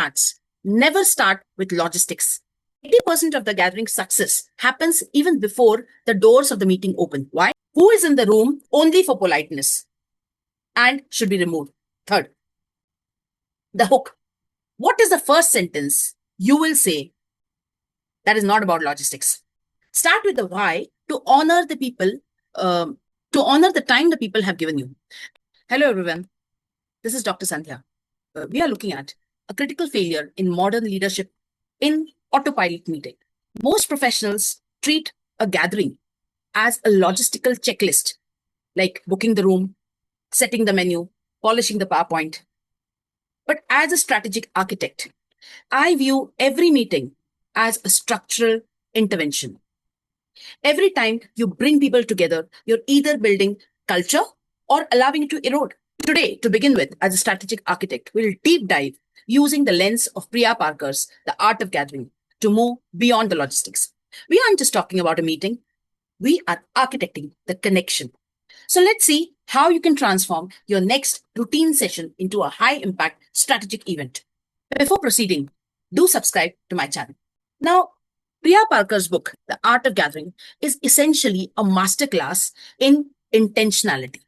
starts never start with logistics. 80% of the gathering success happens even before the doors of the meeting open. Why? Who is in the room only for politeness and should be removed? Third, the hook. What is the first sentence you will say that is not about logistics? Start with the why to honor the people, to honor the time the people have given you. Hello, everyone. This is Dr. Sandhya. We are looking at a critical failure in modern leadership in autopilot meeting. Most professionals treat a gathering as a logistical checklist, like booking the room, setting the menu, polishing the PowerPoint. But as a strategic architect, I view every meeting as a structural intervention. Every time you bring people together, you're either building culture or allowing it to erode. Today, to begin with, as a strategic architect, we'll deep dive using the lens of Priya Parker's The Art of Gathering to move beyond the logistics. We aren't just talking about a meeting, we are architecting the connection. So let's see how you can transform your next routine session into a high impact strategic event. Before proceeding, do subscribe to my channel. Now, Priya Parker's book, The Art of Gathering, is essentially a masterclass in intentionality.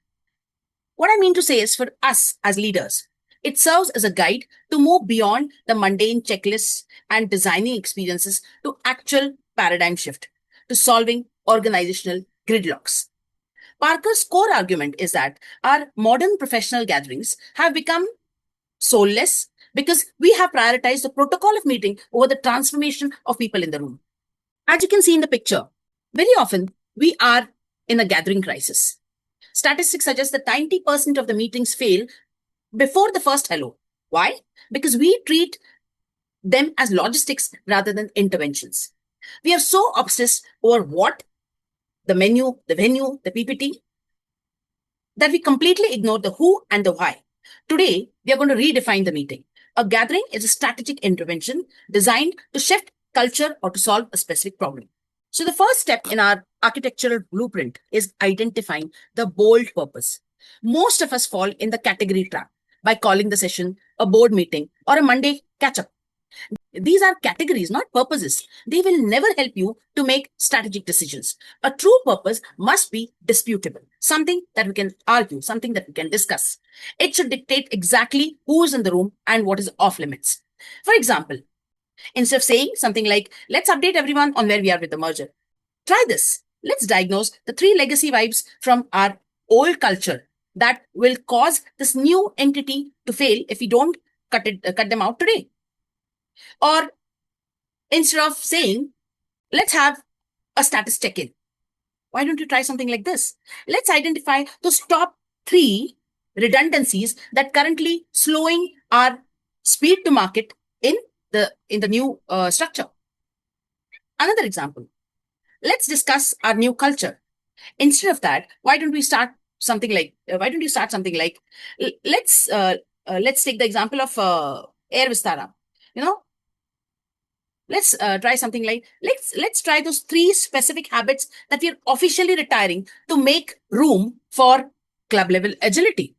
What I mean to say is for us as leaders, it serves as a guide to move beyond the mundane checklists and designing experiences to actual paradigm shift, to solving organizational gridlocks. Parker's core argument is that our modern professional gatherings have become soulless because we have prioritized the protocol of meeting over the transformation of people in the room. As you can see in the picture, very often we are in a gathering crisis. Statistics suggest that 90% of the meetings fail before the first hello. Why? Because we treat them as logistics rather than interventions. We are so obsessed over what, the menu, the venue, the PPT, that we completely ignore the who and the why. Today, we are going to redefine the meeting. A gathering is a strategic intervention designed to shift culture or to solve a specific problem. So the first step in our architectural blueprint is identifying the bold purpose. Most of us fall in the category trap by calling the session a board meeting or a Monday catch-up. These are categories, not purposes. They will never help you to make strategic decisions. A true purpose must be disputable, something that we can argue, something that we can discuss. It should dictate exactly who is in the room and what is off limits. For example, instead of saying something like, let's update everyone on where we are with the merger, try this. Let's diagnose the 3 legacy vibes from our old culture that will cause this new entity to fail if we don't cut them out today. Or instead of saying, let's have a status check-in, why don't you try something like this? Let's identify those top 3 redundancies that currently slowing our speed to market in the new structure. Another example, let's discuss our new culture. Instead of that, why don't you start something like, let's take the example of Air Vistara. Let's try something like, let's try those 3 specific habits that we are officially retiring to make room for club level agility.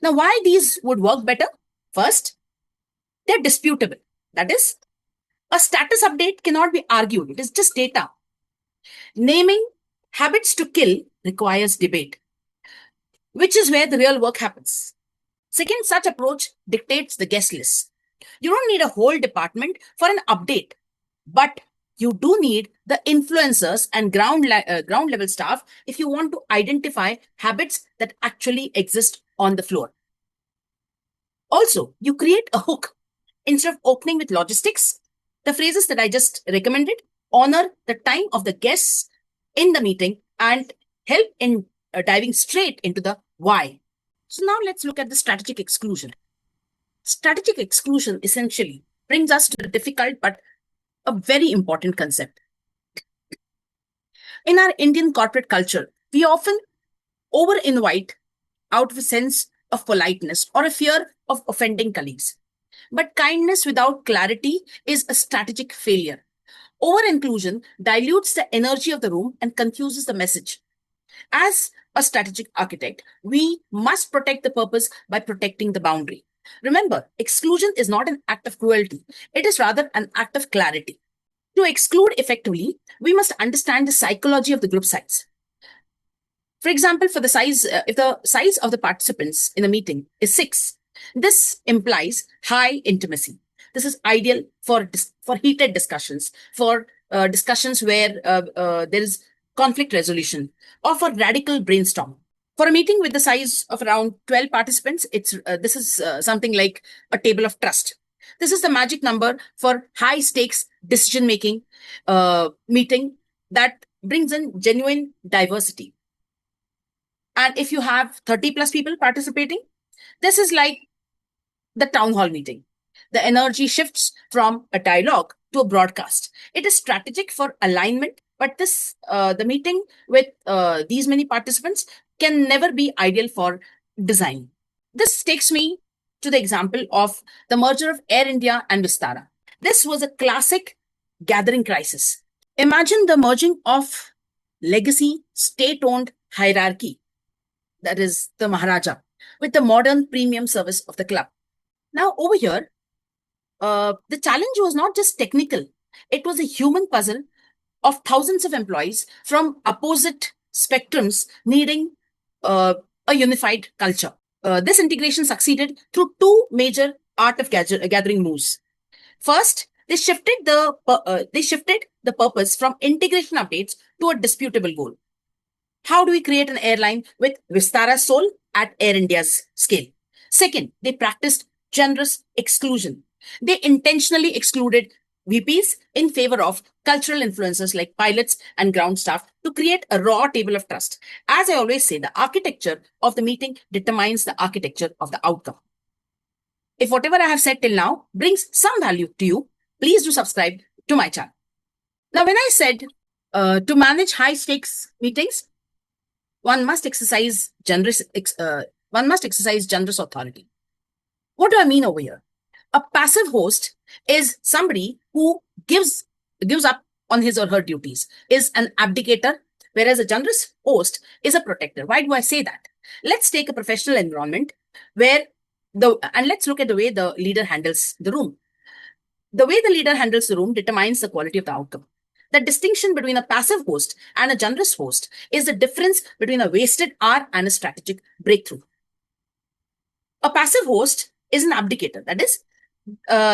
Now, why these would work better? First, they're disputable. That is, a status update cannot be argued. It is just data. Naming habits to kill requires debate, which is where the real work happens. Second, such approach dictates the guest list. You don't need a whole department for an update, but you do need the influencers and ground level staff if you want to identify habits that actually exist on the floor. Also, you create a hook. Instead of opening with logistics, the phrases that I just recommended honor the time of the guests in the meeting and help in diving straight into the why. So now let's look at the strategic exclusion. Strategic exclusion essentially brings us to the difficult but a very important concept. In our Indian corporate culture, we often over-invite out of a sense of politeness or a fear of offending colleagues. But kindness without clarity is a strategic failure. Over-inclusion dilutes the energy of the room and confuses the message. As a strategic architect, we must protect the purpose by protecting the boundary. Remember, exclusion is not an act of cruelty. It is rather an act of clarity. To exclude effectively, we must understand the psychology of the group size. For example, for the size, if the size of the participants in a meeting is 6, this implies high intimacy. This is ideal for heated discussions, for discussions where there is conflict resolution, or for radical brainstorm. For a meeting with the size of around 12 participants, this is something like a table of trust. This is the magic number for high stakes decision making meeting that brings in genuine diversity. And if you have 30 plus people participating, this is like the town hall meeting. The energy shifts from a dialogue to a broadcast. It is strategic for alignment, but the meeting with these many participants can never be ideal for design. This takes me to the example of the merger of Air India and Vistara. This was a classic gathering crisis. Imagine the merging of legacy state-owned hierarchy, that is the Maharaja, with the modern premium service of the club. Now, over here, the challenge was not just technical, it was a human puzzle of thousands of employees from opposite spectrums needing a unified culture. This integration succeeded through two major art of gathering moves. First, they shifted the purpose from integration updates to a disputable goal. How do we create an airline with Vistara's soul at Air India's scale? Second, they practiced generous exclusion. They intentionally excluded VPs in favor of cultural influencers like pilots and ground staff to create a raw table of trust. As I always say, the architecture of the meeting determines the architecture of the outcome. If whatever I have said till now brings some value to you, please do subscribe to my channel. Now, when I said to manage high stakes meetings, one must exercise generous authority. What do I mean over here? A passive host is somebody who gives up on his or her duties, is an abdicator, whereas a generous host is a protector. Why do I say that? Let's take a professional environment and let's look at the way the leader handles the room. The way the leader handles the room determines the quality of the outcome. The distinction between a passive host and a generous host is the difference between a wasted hour and a strategic breakthrough. A passive host is an abdicator. That is,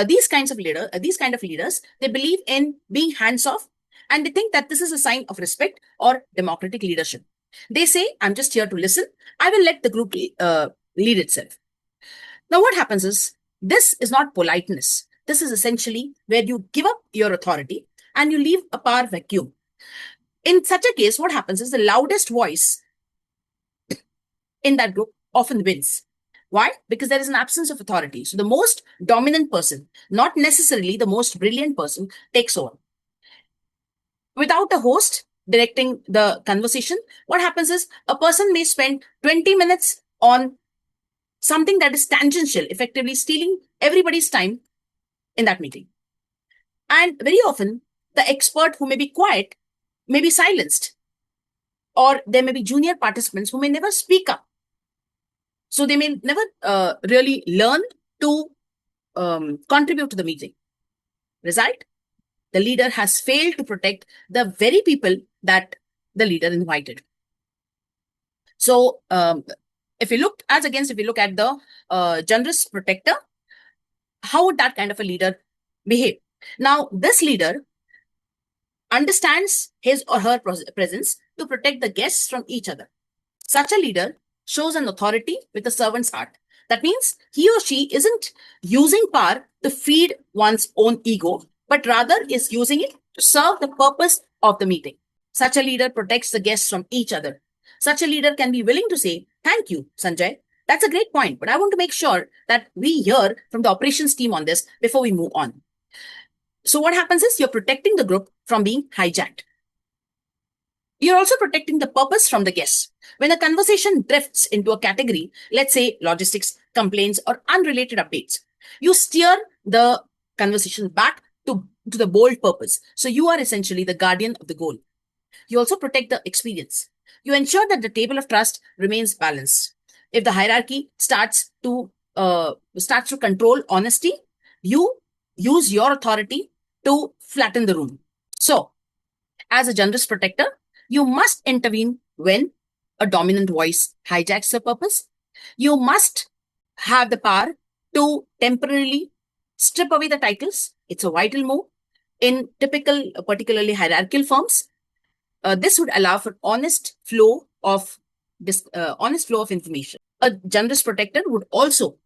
these kind of leaders, they believe in being hands-off, and they think that this is a sign of respect or democratic leadership. They say, I'm just here to listen. I will let the group lead itself. Now, what happens is, this is not politeness. This is essentially where you give up your authority and you leave a power vacuum. In such a case, what happens is the loudest voice in that group often wins. Why? Because there is an absence of authority. So the most dominant person, not necessarily the most brilliant person, takes over. Without a host directing the conversation, what happens is a person may spend 20 minutes on something that is tangential, effectively stealing everybody's time in that meeting. And very often, the expert who may be quiet may be silenced, or there may be junior participants who may never speak up. So they may never really learn to contribute to the meeting. Result? The leader has failed to protect the very people that the leader invited. So if you look at the generous protector, how would that kind of a leader behave? Now, this leader understands his or her presence to protect the guests from each other. Such a leader shows an authority with a servant's heart. That means he or she isn't using power to feed one's own ego, but rather is using it to serve the purpose of the meeting. Such a leader protects the guests from each other. Such a leader can be willing to say, thank you, Sanjay. That's a great point, but I want to make sure that we hear from the operations team on this before we move on. So what happens is you're protecting the group from being hijacked. You're also protecting the purpose from the guests. When a conversation drifts into a category, let's say logistics, complaints, or unrelated updates, you steer the conversation back to the bold purpose. So you are essentially the guardian of the goal. You also protect the experience. You ensure that the table of trust remains balanced. If the hierarchy starts to starts to control honesty, you use your authority to flatten the room. So, as a generous protector, you must intervene when a dominant voice hijacks your purpose. You must have the power to temporarily strip away the titles. It's a vital move. In typical, particularly hierarchical firms, this would allow for honest flow of information. A generous protector would also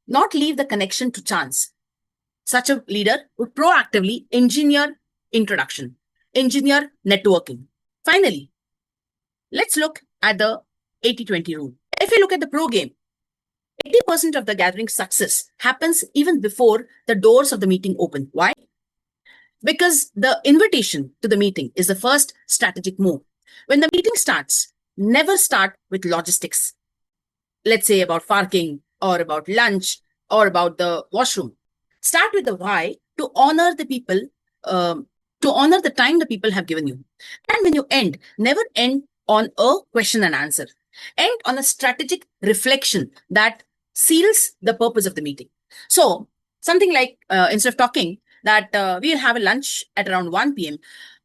not leave the connection to chance. Such a leader would proactively engineer introduction, engineer networking. Finally, let's look at the 80-20 rule. If you look at the pro game, 80% of the gathering success happens even before the doors of the meeting open. Why? Because the invitation to the meeting is the first strategic move. When the meeting starts, never start with logistics. Let's say about parking or about lunch or about the washroom. Start with the why to honor the people, to honor the time the people have given you. And when you end, never end on a question and answer. End on a strategic reflection that seals the purpose of the meeting. So, something like instead of talking that we'll have a lunch at around 1 p.m.,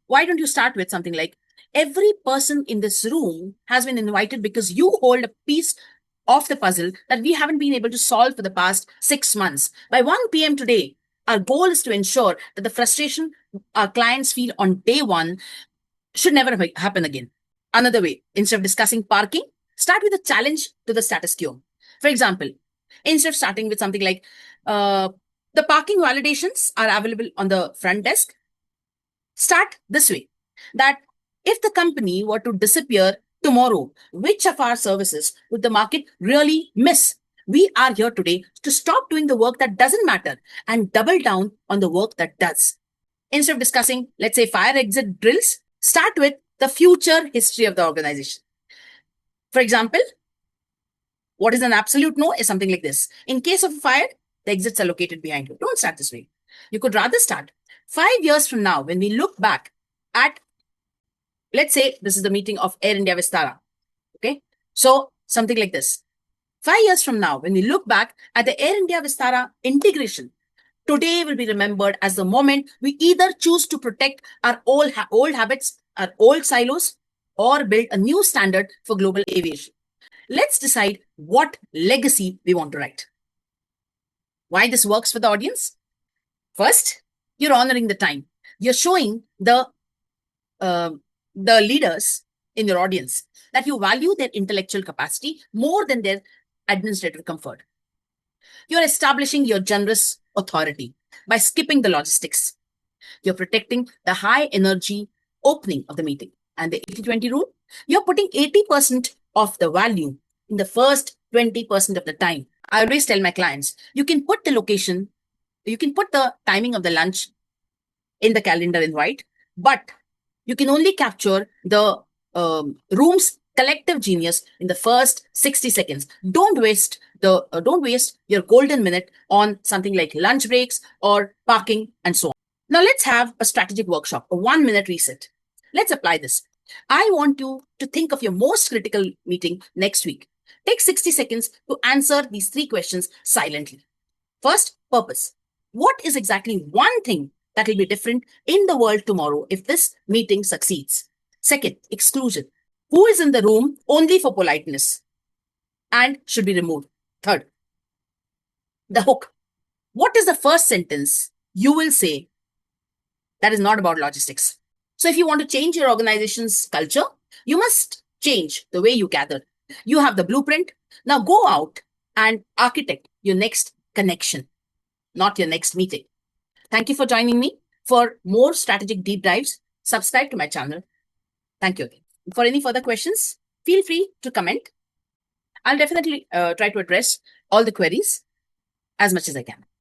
why don't you start with something like, every person in this room has been invited because you hold a piece of the puzzle that we haven't been able to solve for the past 6 months. By 1 p.m. today, our goal is to ensure that the frustration our clients feel on day one should never happen again. Another way, instead of discussing parking, start with a challenge to the status quo. For example, instead of starting with something like, the parking validations are available on the front desk, start this way, that if the company were to disappear tomorrow, which of our services would the market really miss? We are here today to stop doing the work that doesn't matter and double down on the work that does. Instead of discussing, let's say, fire exit drills, start with the future history of the organization. For example, what is an absolute no is something like this. In case of a fire, the exits are located behind you. Don't start this way. You could rather start 5 years from now when we look back at, let's say, this is the meeting of Air India Vistara. Okay. So something like this. 5 years from now, when we look back at the Air India Vistara integration, today will be remembered as the moment we either choose to protect our old habits, our old silos, or build a new standard for global aviation. Let's decide what legacy we want to write. Why this works for the audience? First, you're honoring the time. You're showing the leaders in your audience that you value their intellectual capacity more than their administrative comfort. You're establishing your generous authority by skipping the logistics. You're protecting the high energy opening of the meeting. And the 80-20 rule, you're putting 80% of the value in the first 20% of the time. I always tell my clients, you can put the location, you can put the timing of the lunch in the calendar invite, but you can only capture the room's collective genius in the first 60 seconds. Don't waste your golden minute on something like lunch breaks or parking and so on. Now let's have a strategic workshop, a 1-minute reset. Let's apply this. I want you to think of your most critical meeting next week. Take 60 seconds to answer these 3 questions silently. First, purpose. What is exactly one thing that will be different in the world tomorrow if this meeting succeeds? Second, exclusion. Who is in the room only for politeness and should be removed? Third, the hook. What is the first sentence you will say that is not about logistics? So if you want to change your organization's culture, you must change the way you gather. You have the blueprint. Now go out and architect your next connection, not your next meeting. Thank you for joining me. For more strategic deep dives, subscribe to my channel. Thank you again. For any further questions, feel free to comment. I'll definitely try to address all the queries as much as I can.